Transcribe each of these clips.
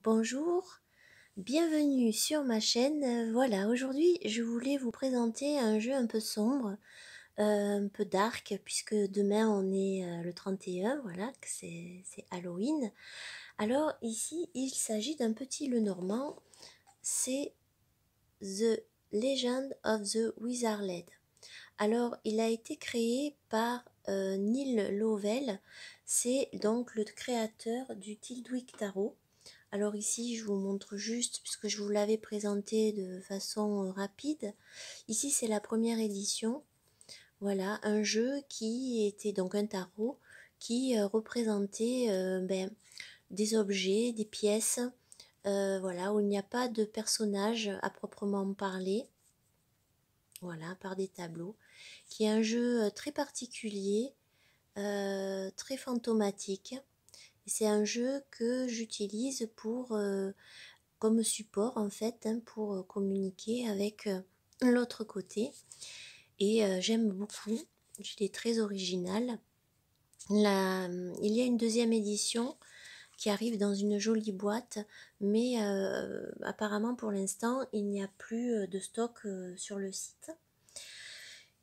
Bonjour, bienvenue sur ma chaîne. Voilà, aujourd'hui je voulais vous présenter un jeu un peu sombre, un peu dark, puisque demain on est le 31, voilà, que c'est Halloween. Alors ici il s'agit d'un petit Lenormand, c'est The Legend of the Wizarded. Alors il a été créé par Neil Lowell, c'est donc le créateur du Tiltwick Tarot. Alors ici, je vous montre juste, puisque je vous l'avais présenté de façon rapide. Ici, c'est la première édition. Voilà, un jeu qui était donc un tarot qui représentait des objets, des pièces, voilà, où il n'y a pas de personnage à proprement parler. Voilà, par des tableaux. Qui est un jeu très particulier, très fantomatique. C'est un jeu que j'utilise pour comme support en fait pour communiquer avec l'autre côté et j'aime beaucoup, il est très original. Il y a une deuxième édition qui arrive dans une jolie boîte, mais apparemment pour l'instant il n'y a plus de stock sur le site.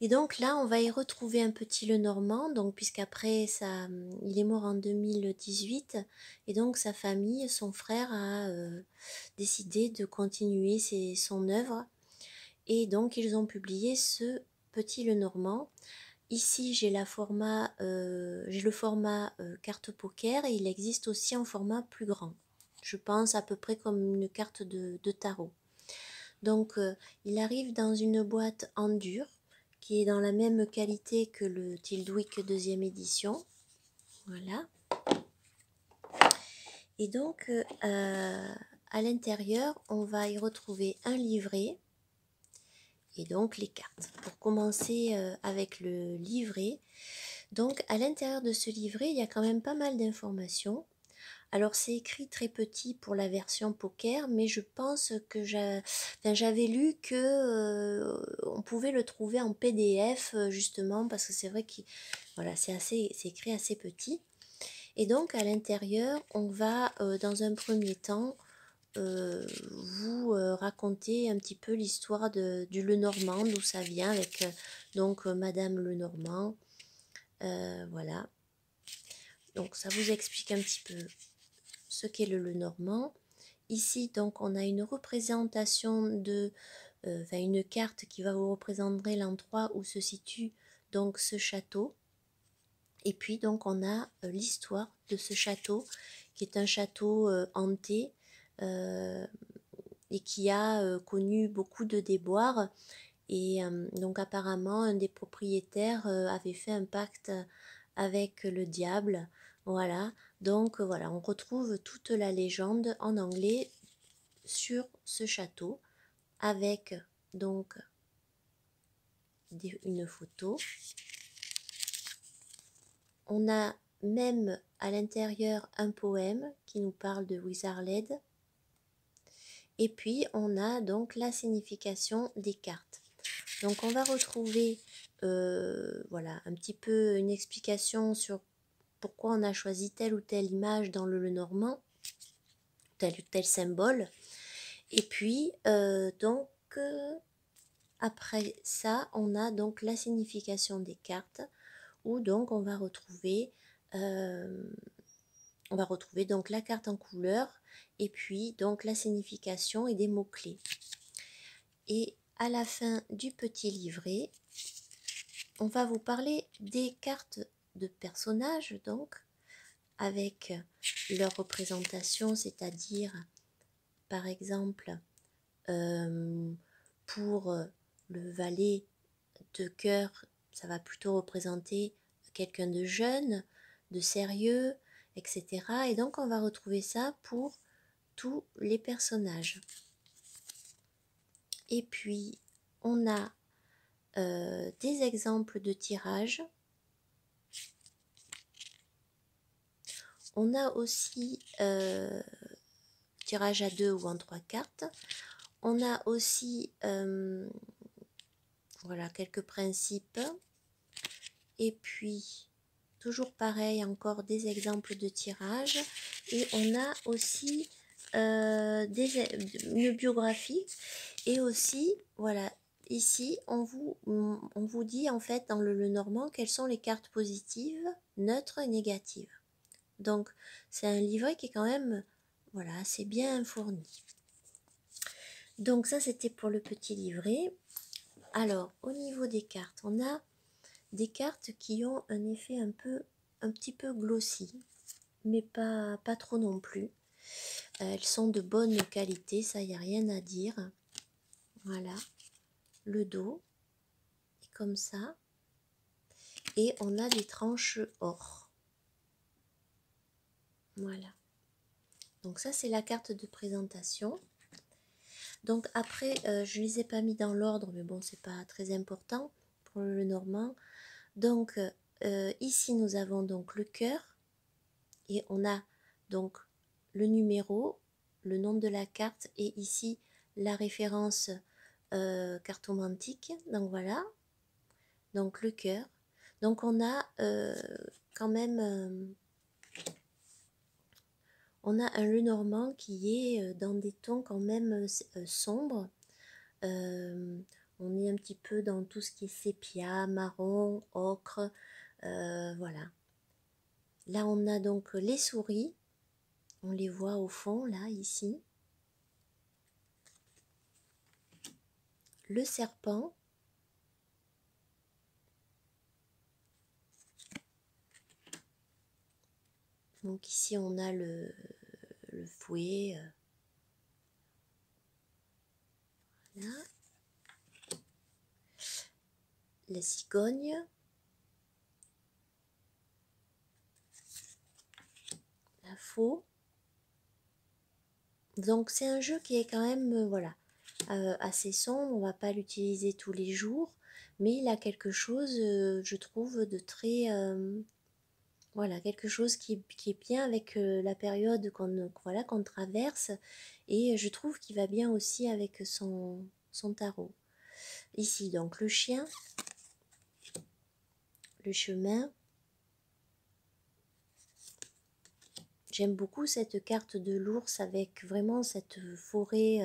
Et donc là, on va y retrouver un petit Lenormand, donc puisqu'après ça, il est mort en 2018, et donc sa famille, son frère a décidé de continuer son œuvre, et donc ils ont publié ce petit Lenormand. Ici, j'ai le format carte poker, et il existe aussi en format plus grand. Je pense à peu près comme une carte de tarot. Donc, il arrive dans une boîte en dur, qui est dans la même qualité que le Tiltwick deuxième édition. Voilà. Et donc, à l'intérieur, on va y retrouver un livret et donc les cartes. Pour commencer avec le livret, donc à l'intérieur de ce livret, il y a quand même pas mal d'informations. Alors c'est écrit très petit pour la version poker, mais je pense que j'avais lu que on pouvait le trouver en PDF justement parce que c'est vrai que voilà, c'est écrit assez petit. Et donc à l'intérieur, on va dans un premier temps vous raconter un petit peu l'histoire du Lenormand, d'où ça vient avec donc Madame Lenormand. Voilà. Donc ça vous explique un petit peu ce qu'est le Lenormand. Ici, donc, on a une représentation de, une carte qui va vous représenter l'endroit où se situe donc ce château. Et puis, donc, on a l'histoire de ce château, qui est un château hanté et qui a connu beaucoup de déboires. Et donc, apparemment, un des propriétaires avait fait un pacte avec le diable. Voilà, donc voilà, on retrouve toute la légende en anglais sur ce château avec donc une photo. On a même à l'intérieur un poème qui nous parle de Wizarded. Et puis on a donc la signification des cartes. Donc on va retrouver voilà un petit peu une explication sur pourquoi on a choisi telle ou telle image dans le Lenormand, tel ou tel symbole. Et puis donc après ça, on a donc la signification des cartes, où donc on va retrouver donc la carte en couleur, et puis donc la signification et des mots-clés. Et à la fin du petit livret, on va vous parler des cartes de personnages, donc, avec leur représentation, c'est-à-dire, par exemple, pour le valet de cœur, ça va plutôt représenter quelqu'un de jeune, de sérieux, etc. Et donc on va retrouver ça pour tous les personnages. Et puis on a des exemples de tirages. On a aussi tirage à 2 ou en 3 cartes. On a aussi voilà quelques principes. Et puis toujours pareil, encore des exemples de tirage. Et on a aussi une biographie. Et aussi, voilà, ici, on vous dit en fait dans le Lenormand quelles sont les cartes positives, neutres et négatives. Donc, c'est un livret qui est quand même, voilà, assez bien fourni. Donc ça, c'était pour le petit livret. Alors, au niveau des cartes, on a des cartes qui ont un effet un petit peu glossy, mais pas trop non plus. Elles sont de bonne qualité, ça, il n'y a rien à dire. Voilà, le dos est comme ça. Et on a des tranches or. Voilà. Donc ça, c'est la carte de présentation. Donc après, je ne les ai pas mis dans l'ordre, mais bon, c'est pas très important pour le Normand. Donc ici, nous avons donc le cœur. Et on a donc le numéro, le nom de la carte et ici la référence cartomantique. Donc voilà, donc le cœur. Donc on a quand même, on a un Lenormand qui est dans des tons quand même sombres. On est un petit peu dans tout ce qui est sépia, marron, ocre, voilà. Là on a donc les souris. On les voit au fond, là, ici. Le serpent. Donc ici, on a le fouet. Voilà. La cigogne. La faux. Donc c'est un jeu qui est quand même, voilà, assez sombre. On va pas l'utiliser tous les jours. Mais il a quelque chose, je trouve, de très... voilà, quelque chose qui est bien avec la période qu'on traverse. Et je trouve qu'il va bien aussi avec son tarot. Ici, donc, le chien, le chemin. J'aime beaucoup cette carte de l'ours avec vraiment cette forêt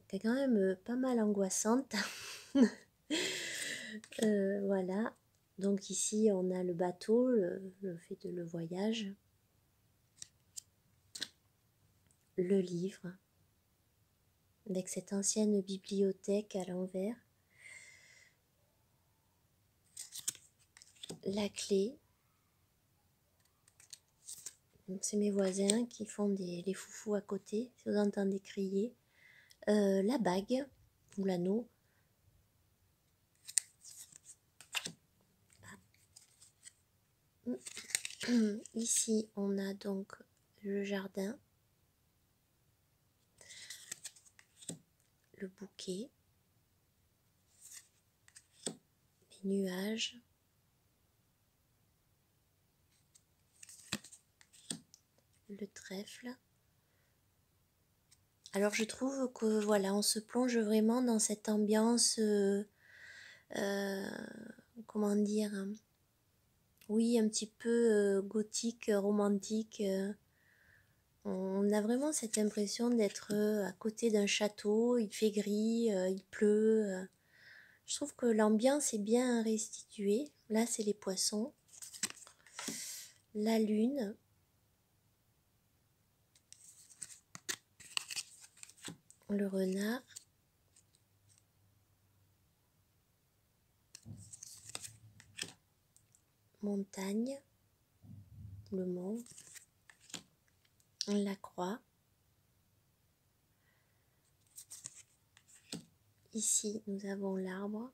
qui est quand même pas mal angoissante. Voilà. Donc ici, on a le bateau, le fait de le voyage. Le livre, avec cette ancienne bibliothèque à l'envers. La clé. C'est mes voisins qui font les foufous à côté, si vous entendez crier. La bague, ou l'anneau. Ici, on a donc le jardin, le bouquet, les nuages, le trèfle. Alors je trouve que voilà, on se plonge vraiment dans cette ambiance, comment dire, hein, oui, un petit peu gothique, romantique. On a vraiment cette impression d'être à côté d'un château, il fait gris, il pleut. Je trouve que l'ambiance est bien restituée. Là, c'est les poissons. La lune. Le renard. Montagne. Le mont. La croix. Ici, nous avons l'arbre.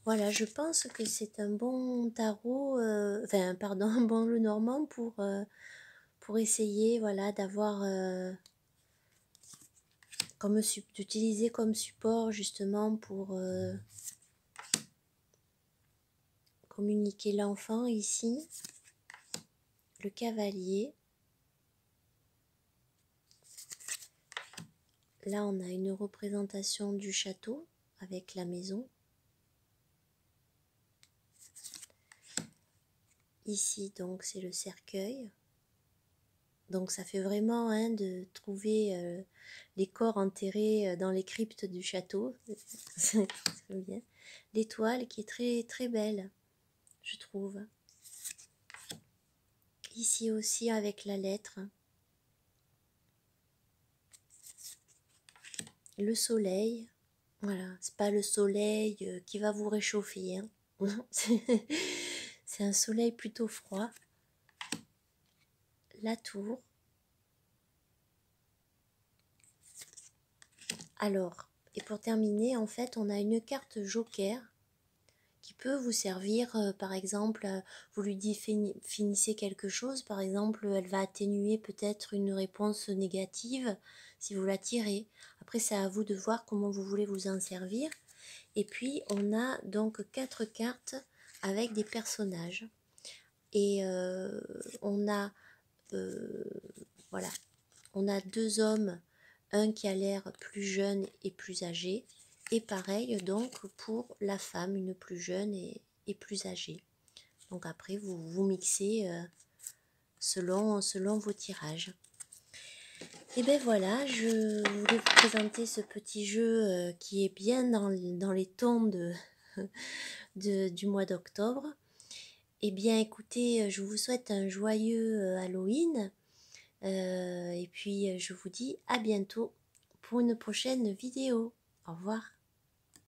Voilà, je pense que c'est un bon tarot, enfin, pardon, un bon Lenormand pour essayer, voilà, d'avoir, d'utiliser comme support justement pour communiquer l'enfant ici. Le cavalier. Là, on a une représentation du château avec la maison. Ici, donc, c'est le cercueil. Donc ça fait vraiment hein, de trouver les corps enterrés dans les cryptes du château. C'est bien. L'étoile qui est très très belle, je trouve. Ici aussi avec la lettre. Le soleil. Voilà, c'est pas le soleil qui va vous réchauffer. Hein. C'est un soleil plutôt froid. La tour. Alors, et pour terminer, en fait, on a une carte joker qui peut vous servir, par exemple, vous lui dites finissez quelque chose, par exemple, elle va atténuer peut-être une réponse négative si vous la tirez. Après, c'est à vous de voir comment vous voulez vous en servir. Et puis, on a donc 4 cartes avec des personnages. Et on a, voilà, on a 2 hommes, un qui a l'air plus jeune et plus âgé, et pareil donc pour la femme, une plus jeune et plus âgée. Donc après vous mixez selon vos tirages. Et ben voilà, je voulais vous présenter ce petit jeu qui est bien dans les tons du mois d'octobre. Eh bien écoutez, je vous souhaite un joyeux Halloween. Et puis je vous dis à bientôt pour une prochaine vidéo. Au revoir.